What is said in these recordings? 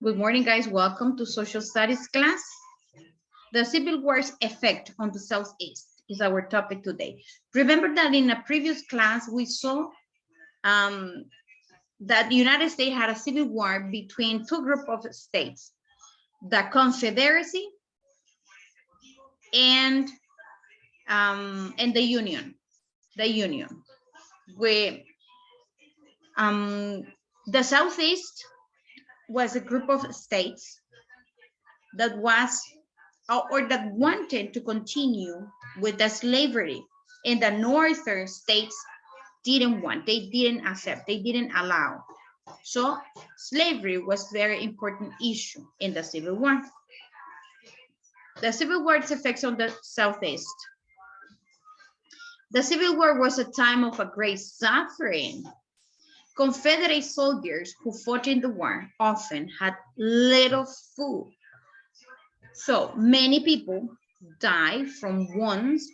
Good morning, guys. Welcome to Social Studies class. The Civil War's effect on the Southeast is our topic today. Remember that in a previous class, we saw that the United States had a civil war between two groups of states, the Confederacy and the Union. Where the Southeast was a group of states that was or that wanted to continue with the slavery, and the northern states didn't want, they didn't accept, they didn't allow. So slavery was very important issue in the Civil War. The Civil War's effects on the Southeast. The Civil War was a time of a great suffering. Confederate soldiers who fought in the war often had little food. So many people die from wounds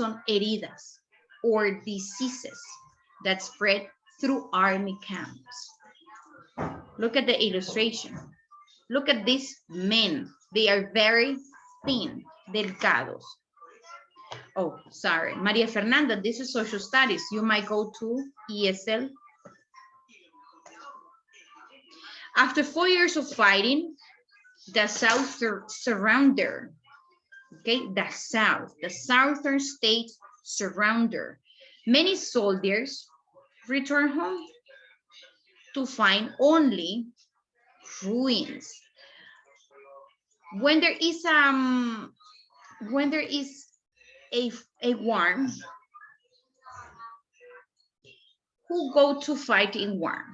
on heridas or diseases that spread through army camps. Look at the illustration. Look at these men. They are very thin, delgados. Oh, sorry. Maria Fernanda, this is social studies. You might go to ESL. After 4 years of fighting, the South surrender, okay, the southern states surrender. Many soldiers return home to find only ruins. When there is a war, who go to fight in war?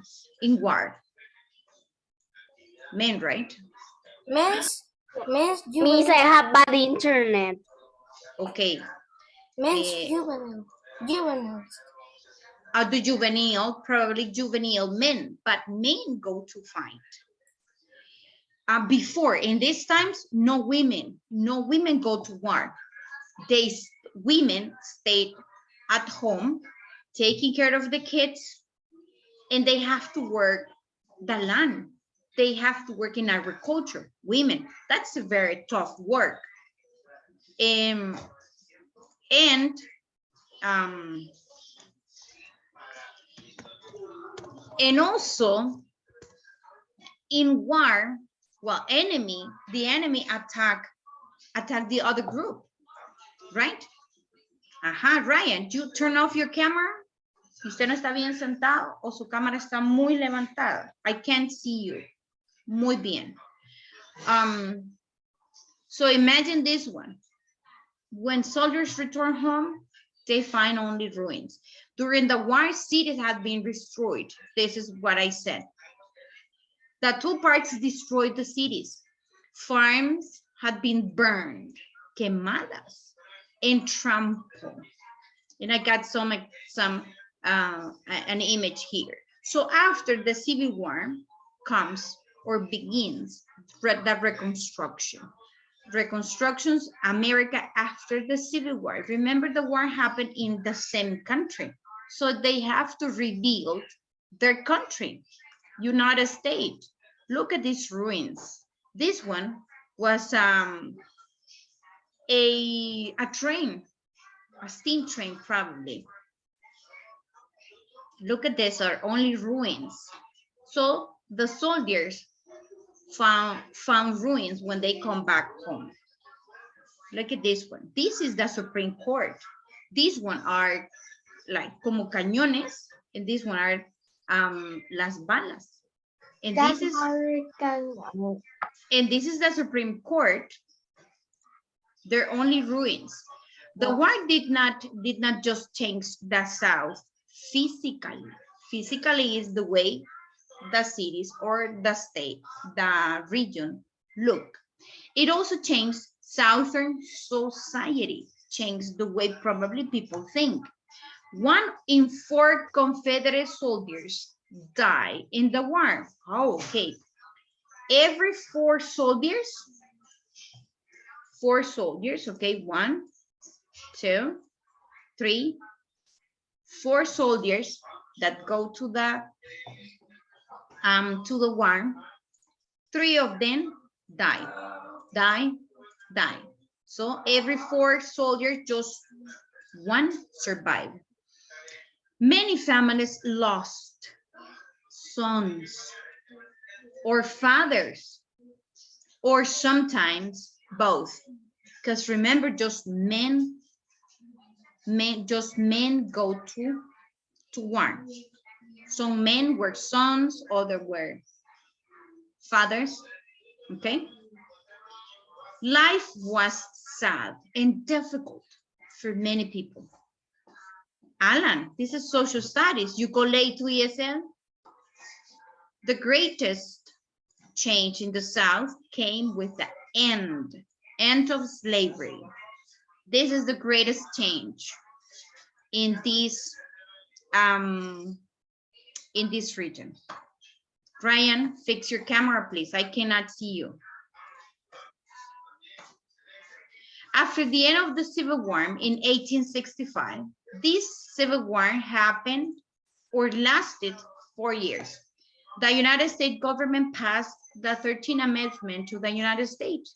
Men, right? Means Means I have bad internet. Okay. juvenile. The juvenile, probably juvenile men, but men go to fight. Before, in these times, no women go to war. Women stayed at home, taking care of the kids, and they have to work the land. They have to work in agriculture. Women, that's a very tough work. And also in war, well, the enemy attack the other group, right? Ryan, you turn off your camera. Si usted no está bien sentado o su cámara está muy levantada, I can't see you. Muy bien. So imagine this one. When soldiers return home, they find only ruins. During the war, cities had been destroyed. This is what I said. The two parts destroyed the cities. Farms had been burned, quemadas, and trampled. And I got an image here. So after the Civil War comes or begins the Reconstruction. Reconstructions, America after the Civil War. Remember, the war happened in the same country. So they have to rebuild their country, United States. Look at these ruins. This one was a train, a steam train probably. Look at this, are only ruins. So the soldiers found ruins when they come back home. Look at this one. This is the Supreme Court. These one are like como cañones, and this one are las balas. And this is the Supreme Court. They're only ruins. The war did not just change the South physically. Physically is the way the cities or the state, the region look. It also changed Southern society, changed the way probably people think. 1 in 4 Confederate soldiers die in the war. Oh, okay. Every 4 soldiers, okay, 1, 2, 3, 4 soldiers that go to the war, 3 of them died. So every 4 soldiers, just 1 survived. Many families lost sons or fathers, or sometimes both. Because remember, just men go to war. Some men were sons, others were fathers, okay? Life was sad and difficult for many people. Alan, this is social studies. You go late to ESL? The greatest change in the South came with the end of slavery. This is the greatest change in this region. Ryan, fix your camera, please. I cannot see you. After the end of the Civil War in 1865, this Civil War happened or lasted 4 years. The United States government passed the 13th Amendment to the United States.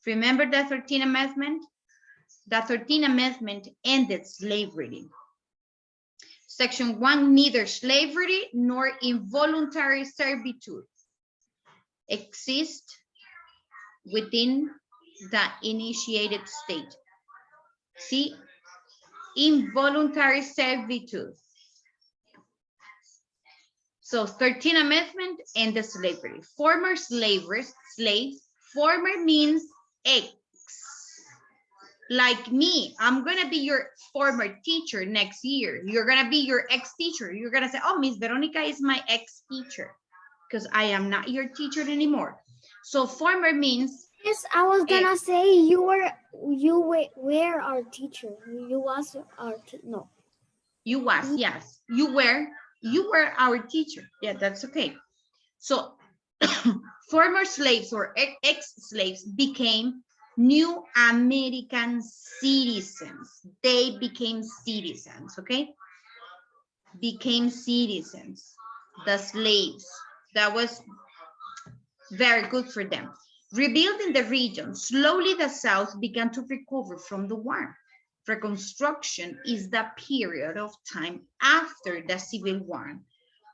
Remember the 13th Amendment? The 13th Amendment ended slavery. Section 1, neither slavery nor involuntary servitude exist within the initiated state. See, involuntary servitude. So 13th Amendment and the slavery. Former slaves, former means ex. Like me, I'm gonna be your former teacher next year. You're gonna be your ex-teacher. You're gonna say, oh, Miss Veronica is my ex-teacher because I am not your teacher anymore. So former means. Yes, I was gonna say you were our teacher. You was our no. You was, yes. You were our teacher. Yeah, that's okay. So former slaves or ex-slaves became new American citizens. They became citizens, okay? Became citizens, the slaves. That was very good for them. Rebuilding the region, slowly the South began to recover from the war. Reconstruction is the period of time after the Civil War,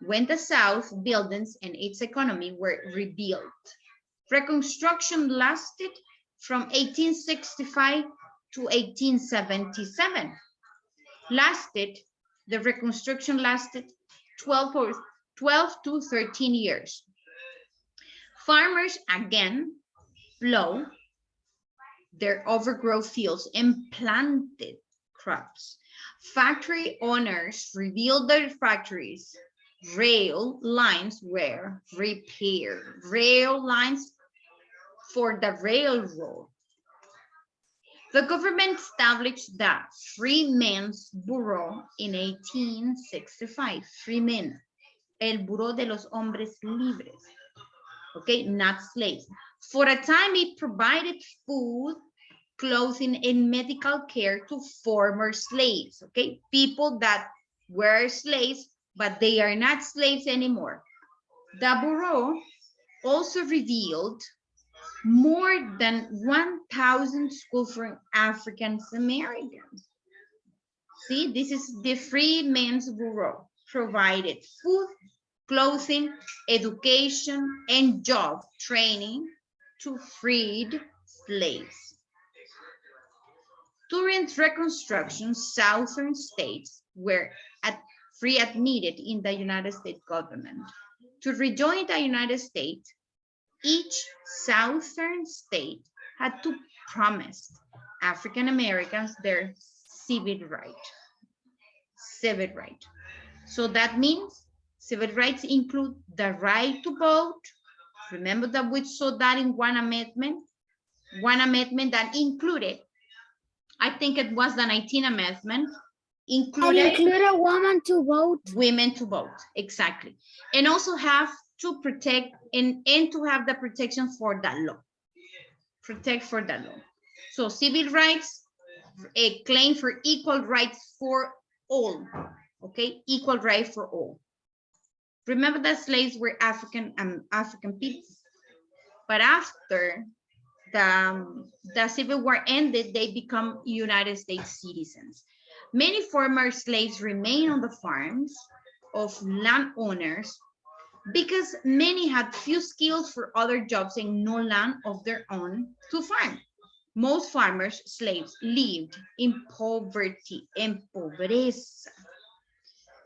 when the South buildings and its economy were rebuilt. Reconstruction lasted from 1865 to 1877. The reconstruction lasted 12 to 13 years. Farmers again plowed their overgrown fields and planted crops. Factory owners rebuilt their factories. Rail lines were repaired. Rail lines for the railroad. The government established the Freemen's Bureau in 1865. Freemen, el Bureau de los Hombres Libres. Okay, not slaves. For a time, it provided food, clothing, and medical care to former slaves. Okay, people that were slaves, but they are not slaves anymore. The Bureau also revealed more than 1,000 schools for African Americans. See, this is the Freemen's Bureau, provided food, clothing, education, and job training to freed slaves. During Reconstruction, Southern states were free admitted in the United States government. To rejoin the United States, each Southern state had to promise African Americans their civil right. So that means civil rights include the right to vote. Remember that we saw that in one amendment that included, I think it was the 19th Amendment, included women to vote. Women to vote, exactly. And also have to protect and to have the protection for the law. Protect for the law. So civil rights, a claim for equal rights for all. Okay, equal right for all. Remember that slaves were African people. But after the Civil War ended, they become United States citizens. Many former slaves remain on the farms of landowners because many had few skills for other jobs and no land of their own to farm. Most farmers, slaves, lived in poverty, en pobreza.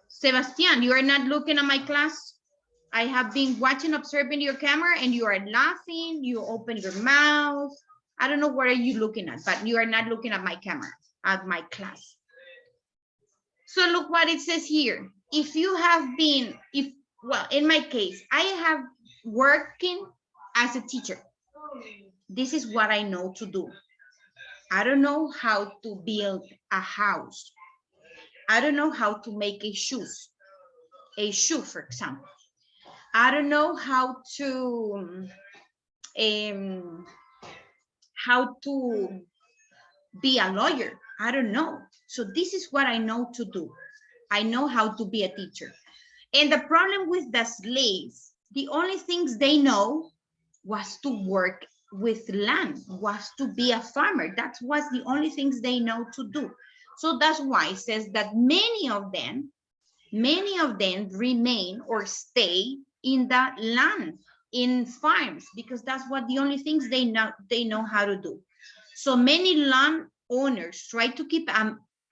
Sebastian, you are not looking at my class? I have been watching, observing your camera, and you are laughing, you open your mouth. I don't know what are you looking at, but you are not looking at my camera, at my class. So look what it says here. If you have been, well, in my case, I have working as a teacher. This is what I know to do. I don't know how to build a house. I don't know how to make a shoe, for example. I don't know how to be a lawyer. I don't know. So this is what I know to do. I know how to be a teacher. And the problem with the slaves, the only things they know was to work with land, was to be a farmer. That was the only things they know to do. So that's why it says that many of them remain or stay in the land, in farms, because that's what the only things they know how to do. So many land owners try to keep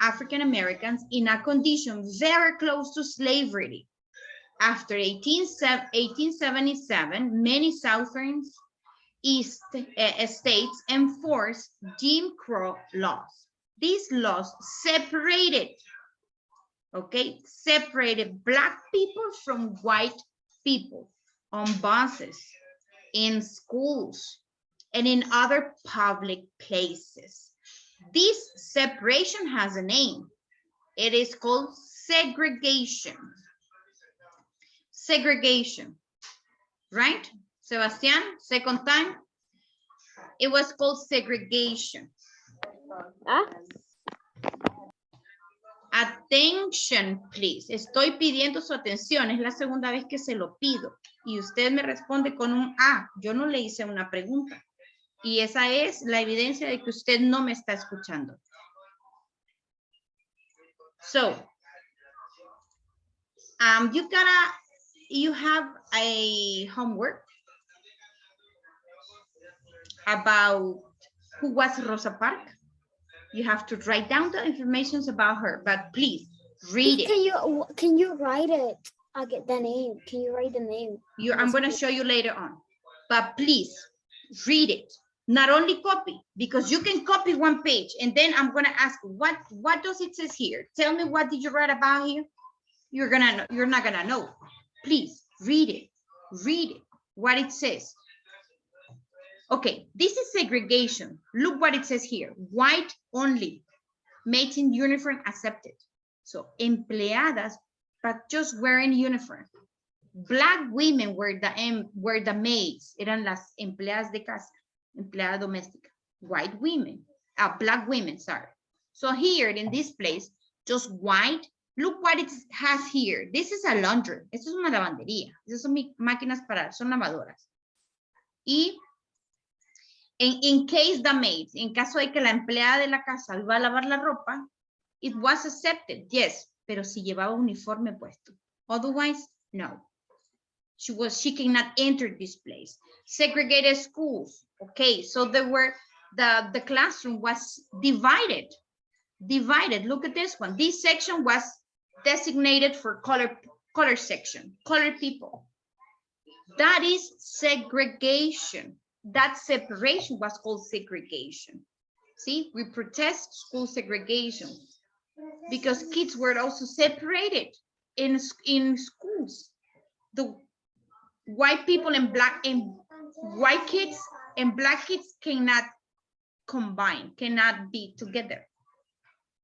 African Americans in a condition very close to slavery. After 1877, many Southern East states enforced Jim Crow laws. These laws separated Black people from white people on buses, in schools, and in other public places. This separation has a name. It is called segregation. Segregation, right? Sebastian, second time. It was called segregation. Attention, please. Estoy pidiendo su atención. Es la segunda vez que se lo pido. Y usted me responde con un A. Yo no le hice una pregunta. Y esa es la evidencia de que usted no me está escuchando. So, you have a homework about who was Rosa Parks. You have to write down the information about her, but please read it. Can you write it? I'll get the name. Can you write the name? I'm going to show you later on, but please read it. Not only copy, because you can copy one page and then I'm going to ask what does it says here? Tell me, what did you write about here? You're not going to know. Please read it. Read it, what it says. Okay, this is segregation. Look what it says here. White only. Maids in uniform accepted. So, empleadas, but just wearing uniform. Black women were the maids. Eran las empleadas de casa. Empleada doméstica. White women. Black women, sorry. So here in this place, just white. Look what it has here. This is a laundry. Esto es una lavandería. Esas son máquinas son lavadoras. Y in case the maids, en caso de que la empleada de la casa iba a lavar la ropa, it was accepted, yes, pero si llevaba uniforme puesto. Otherwise, no. She cannot enter this place. Segregated schools. Okay, so there were the classroom was divided. Look at this one. This section was designated for color section, colored people. That is segregation. That separation was called segregation. See, we protest school segregation because kids were also separated in schools. The white people and white kids and black kids cannot combine, cannot be together.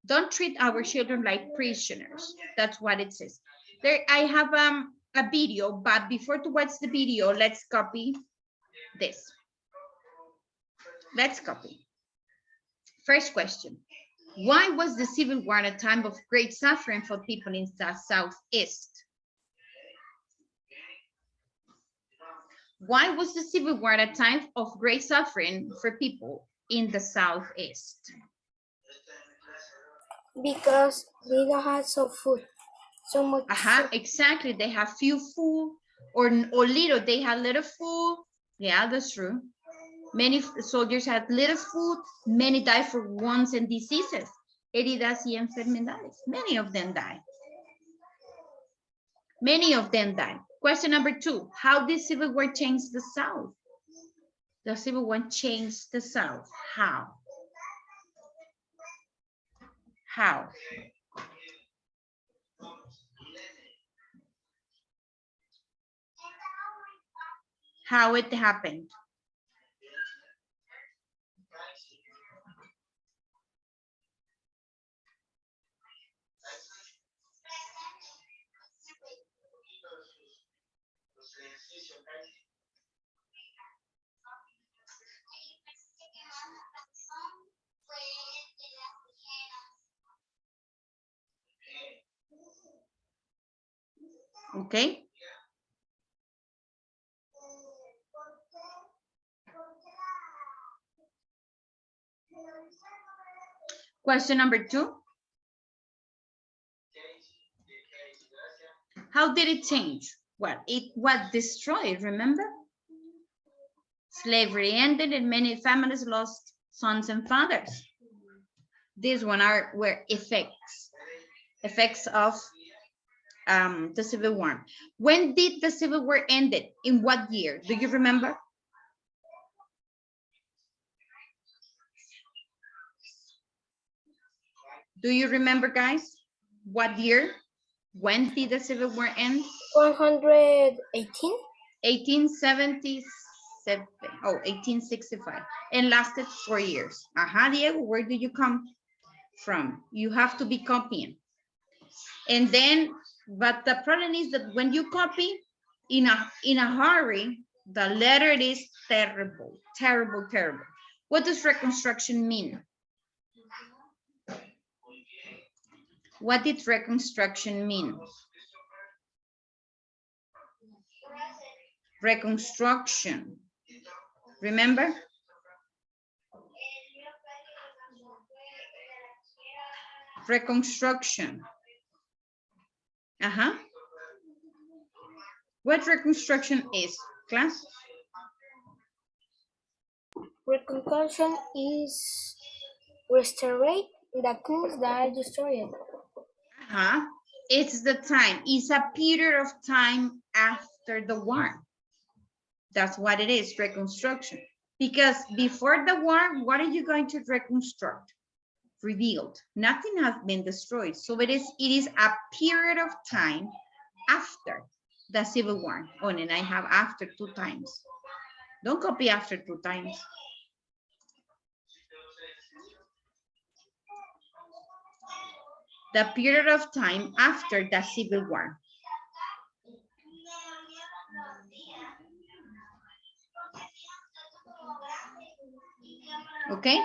Don't treat our children like prisoners. That's what it says. There, I have a video, but before to watch the video, let's copy this. Let's copy. First question. Why was the Civil War a time of great suffering for people in the Southeast? Why was the Civil War a time of great suffering for people in the Southeast? Because they don't have so much food. Exactly. They have few food or little. They had little food. Yeah, that's true. Many soldiers had little food. Many died for wounds and diseases. Heridas y enfermedades. Many of them died. Many of them died. Question number 2. How did Civil War change the South? The Civil War changed the South. How? How? How it happened? Okay. Question number 2. How did it change? Well, it was destroyed, remember? Slavery ended and many families lost sons and fathers. These were effects of the Civil War. When did the Civil War ended? In what year? Do you remember? Do you remember, guys? What year? When did the Civil War end? 118? 1877. Oh, 1865. And lasted 4 years. Diego, where do you come from? You have to be copying. And then, but the problem is that when you copy in a hurry, the letter is terrible, terrible, terrible. What does reconstruction mean? What did reconstruction mean? Reconstruction. Remember? Reconstruction. What reconstruction is, class? Reconstruction is restore the things that are destroyed. It's the time. It's a period of time after the war. That's what it is, reconstruction. Because before the war, what are you going to reconstruct? Revealed. Nothing has been destroyed. So it is a period of time after the Civil War. Oh, and I have after 2 times. Don't copy after 2 times. The period of time after the Civil War. Okay?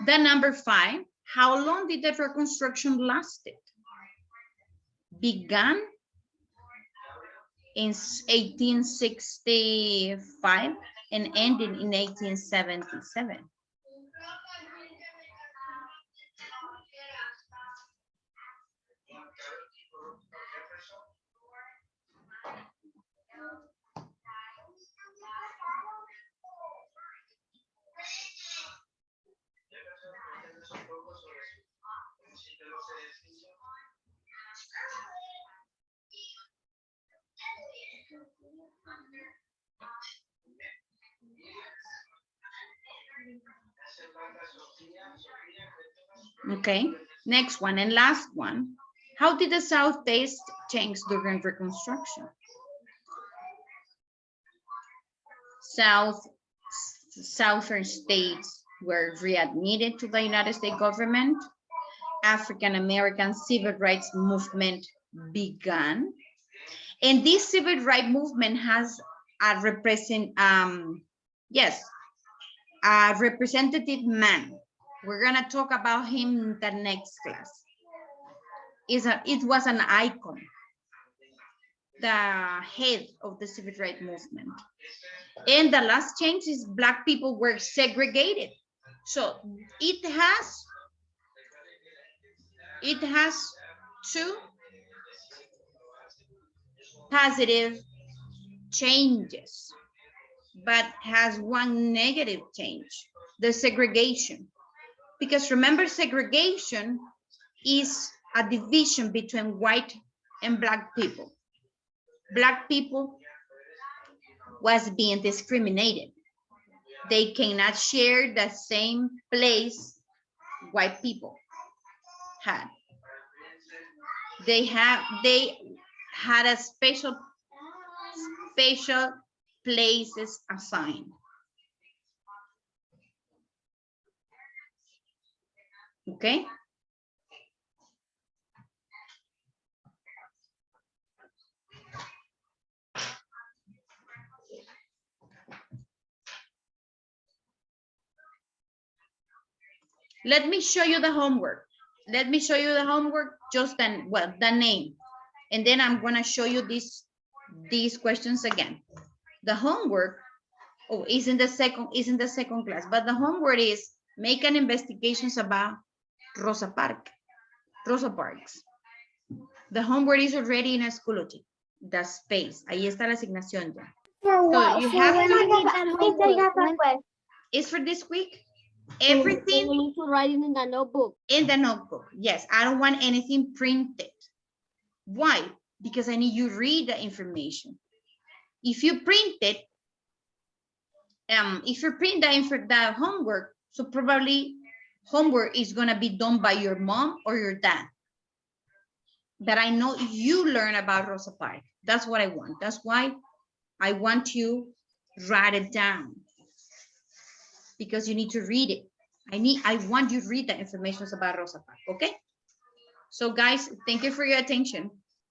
The number 5, how long did the reconstruction lasted? Began in 1865 and ended in 1877. Okay, next one and last one. How did the Southeast change during Reconstruction? Southern states were readmitted to the United States government. African American civil rights movement began. And this civil rights movement has a a representative man. We're gonna talk about him in the next class. It was an icon, the head of the civil rights movement. And the last change is Black people were segregated. So it has two positive changes, but has one negative change, the segregation. Because remember, segregation is a division between white and Black people. Black people was being discriminated. They cannot share the same place white people had. They had a special places assigned. Okay. Let me show you the homework. Let me show you the homework, just then, well, the name. And then I'm gonna show you these questions again. The homework, is in the second class, but the homework is make an investigations about Rosa Parks. The homework is already in a Schoology, the space. Ahí está la asignación ya. So you have to, it's for this week. Everything we need to write it in the notebook. in the notebook. Yes, I don't want anything printed. Why? Because I need you to read the information. If you print it, the homework, so probably homework is gonna be done by your mom or your dad. That I know you learn about Rosa Parks. That's what I want. That's why I want you to write it down. Because you need to read it. I want you to read the information about Rosa Parks, okay? So guys, thank you for your attention.